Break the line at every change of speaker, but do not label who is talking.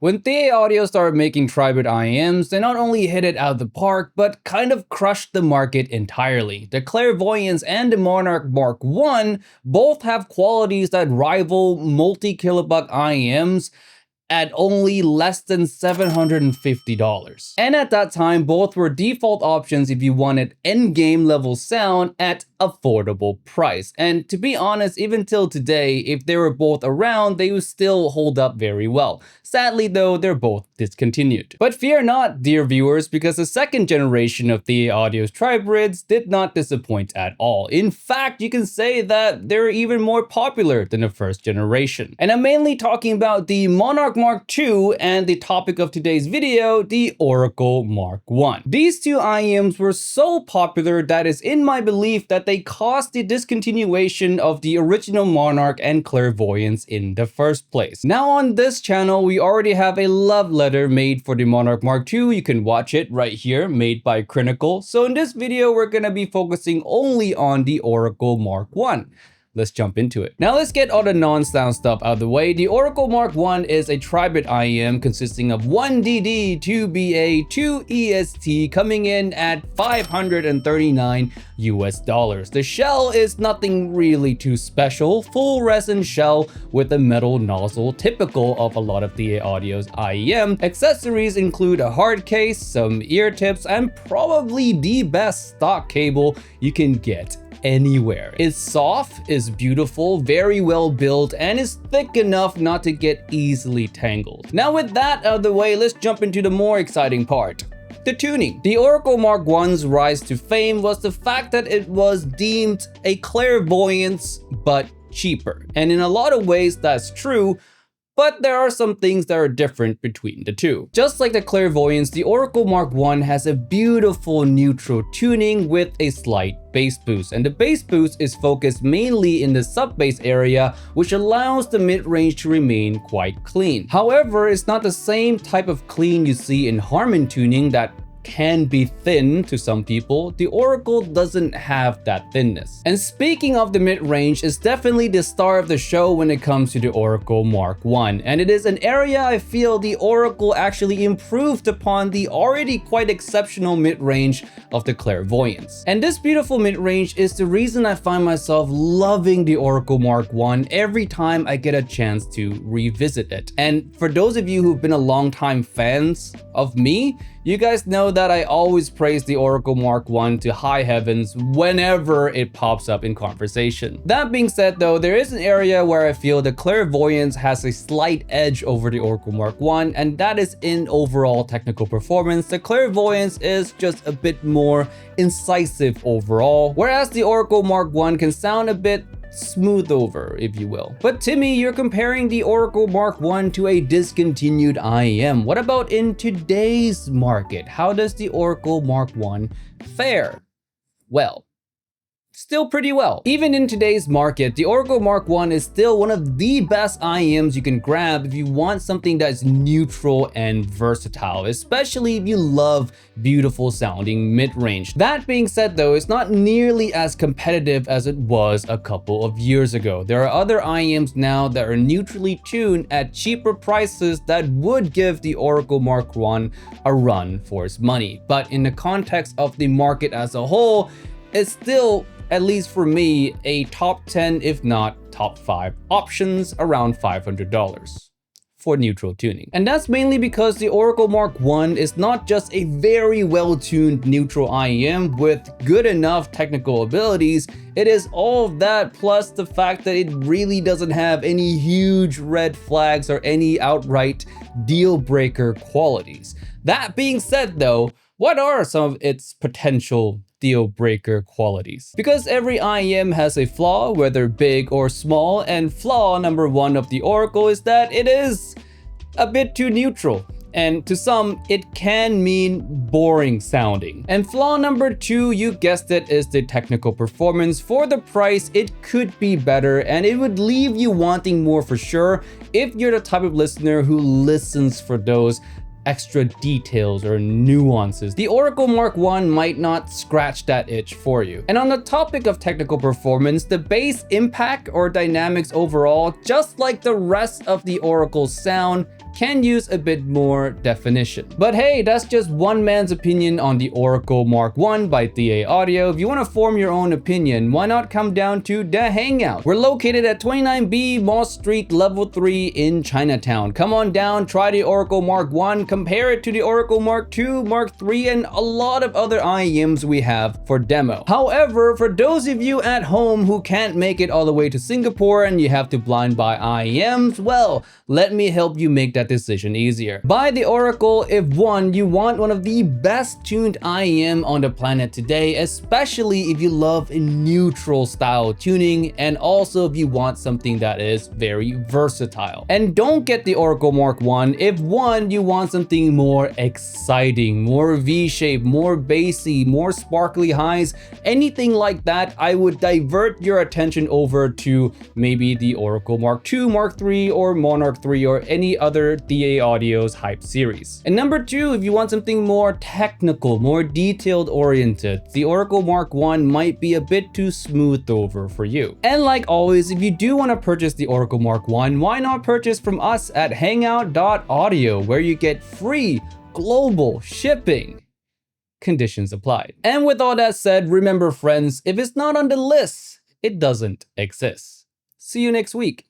When ThieAudio started making tribrid IEMs, they not only hit it out of the park, but kind of crushed the market entirely. The Clairvoyance and the Monarch Mark I both have qualities that rival multi-kilobuck IEMs at only less than $750. And at that time, both were default options if you wanted endgame level sound at affordable price. And to be honest, even till today, if they were both around, they would still hold up very well. Sadly though, they're both discontinued. But fear not, dear viewers, because the second generation of ThieAudio's tribrids did not disappoint at all. In fact, you can say that they're even more popular than the first generation. And I'm mainly talking about the Monarch Mark II and the topic of today's video, the Oracle Mark I. These two IEMs were so popular that it's in my belief that they caused the discontinuation of the original Monarch and Clairvoyance in the first place. Now on this channel, we already have a love letter made for the Monarch Mark II. You can watch it right here, made by Critical. So in this video, we're gonna be focusing only on the Oracle Mark I. Let's jump into it. Now let's get all the non-sound stuff out of the way. The Oracle Mark I is a tribrid IEM consisting of 1 DD, 2 BA, 2 EST, coming in at $539 US. The shell is nothing really too special. Full resin shell with a metal nozzle, typical of a lot of ThieAudio's IEM. Accessories include a hard case, some ear tips, and probably the best stock cable you can get anywhere. It's soft, is beautiful, very well built, and is thick enough not to get easily tangled. Now with that out of the way, let's jump into the more exciting part. The tuning. The Oracle Mark I's rise to fame was the fact that it was deemed a clairvoyance, but cheaper. And in a lot of ways that's true, but there are some things that are different between the two. Just like the Clairvoyance, the Oracle Mark I has a beautiful neutral tuning with a slight bass boost, and the bass boost is focused mainly in the sub-bass area, which allows the mid-range to remain quite clean. However, it's not the same type of clean you see in Harman tuning that can be thin to some people. The Oracle doesn't have that thinness. And speaking of the mid-range, it's definitely the star of the show when it comes to the Oracle Mark I, and it is an area I feel the Oracle actually improved upon the already quite exceptional mid-range of the Clairvoyance. And this beautiful mid-range is the reason I find myself loving the Oracle Mark I every time I get a chance to revisit it. And for those of you who've been a long-time fans of me, you guys know that I always praise the Oracle Mark I to high heavens whenever it pops up in conversation. That being said though, there is an area where I feel the Clairvoyance has a slight edge over the Oracle Mark I, and that is in overall technical performance. The Clairvoyance is just a bit more incisive overall, whereas the Oracle Mark I can sound a bit smooth over, if you will. But Timmy, you're comparing the Oracle Mark I to a discontinued IEM. What about in today's market? How does the Oracle Mark I fare? Well, still pretty well. Even in today's market, the Oracle Mark I is still one of the best IEMs you can grab if you want something that's neutral and versatile, especially if you love beautiful sounding mid-range. That being said though, it's not nearly as competitive as it was a couple of years ago. There are other IEMs now that are neutrally tuned at cheaper prices that would give the Oracle Mark I a run for its money. But in the context of the market as a whole, it's still, at least for me, a top 10 if not top 5 options around $500 for neutral tuning. And that's mainly because the Oracle Mark I is not just a very well-tuned neutral IEM with good enough technical abilities, it is all of that plus the fact that it really doesn't have any huge red flags or any outright deal breaker qualities. That being said though, what are some of its potential deal breaker qualities? Because every IEM has a flaw, whether big or small, and flaw number 1 of the Oracle is that it is a bit too neutral. And to some, it can mean boring sounding. And flaw number 2, you guessed it, is the technical performance. For the price, it could be better, and it would leave you wanting more for sure if you're the type of listener who listens for those extra details or nuances, the Oracle Mark 1 might not scratch that itch for you. And on the topic of technical performance, the bass impact or dynamics overall, just like the rest of the Oracle's sound, can use a bit more definition. But hey, that's just one man's opinion on the Oracle Mark 1 by ThieAudio. If you want to form your own opinion, why not come down to the Hangout? We're located at 29B Moss Street, level 3 in Chinatown. Come on down, try the Oracle Mark 1, compare it to the Oracle Mark 2, Mark 3, and a lot of other IEMs we have for demo. However, for those of you at home who can't make it all the way to Singapore and you have to blind buy IEMs, well, let me help you make that decision easier. Buy the Oracle if one, you want one of the best tuned IEM on the planet today, especially if you love a neutral style tuning, and also if you want something that is very versatile. And don't get the Oracle Mark 1 if one, you want something more exciting, more V-shaped, more bassy, more sparkly highs, anything like that. I would divert your attention over to maybe the Oracle Mark 2, Mark 3, or Monarch 3, or any other ThieAudio's hype series. And number 2, if you want something more technical, more detailed oriented, the Oracle Mark 1 might be a bit too smoothed over for you. And like always, if you do want to purchase the Oracle Mark 1, why not purchase from us at Hangout.audio, where you get free global shipping. Conditions applied. And with all that said, remember friends, if it's not on the list, it doesn't exist. See you next week.